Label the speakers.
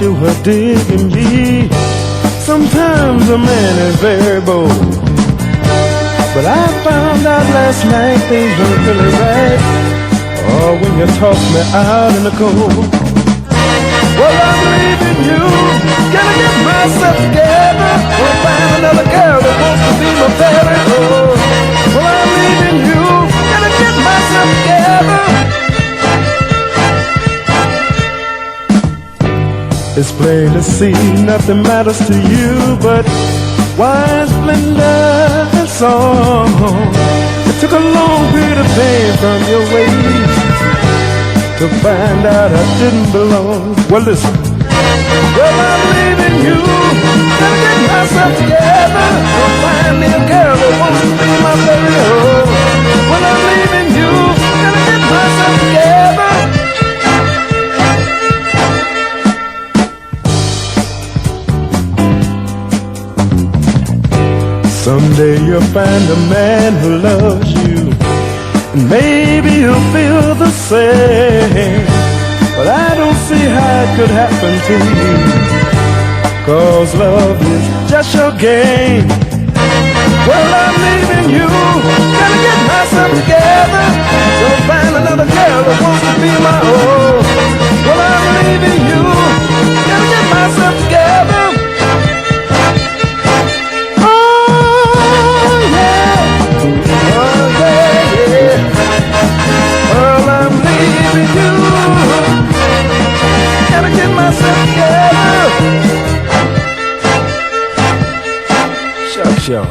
Speaker 1: you were digging me. Sometimes a man is very bold, but I found out last night things weren't really right. Oh, when you tossed me out in the cold. Well, I'm leaving you, gonna get myself together. Gonna find another girl that wants to be my baby. Oh, well, I'm leaving you, gonna get myself together. It's plain to see nothing matters to you but wine, splendor, and song. It took a long period of pain from your ways to find out I didn't belong. Well, listen. Well, I'm leaving you, gonna get myself together. Gonna find me a girl that wants to be my baby. Oh, well, I'm leaving you, gonna get myself together. Someday you'll find a man who loves you, and maybe you'll feel the same. But I don't see how it could happen to you, 'cause love is just your game. Well, I'm leaving you, gonna get myself together. Gonna find another girl that wants to be my own. Well, I'm leaving you, gonna get myself together. Myself together. Sure.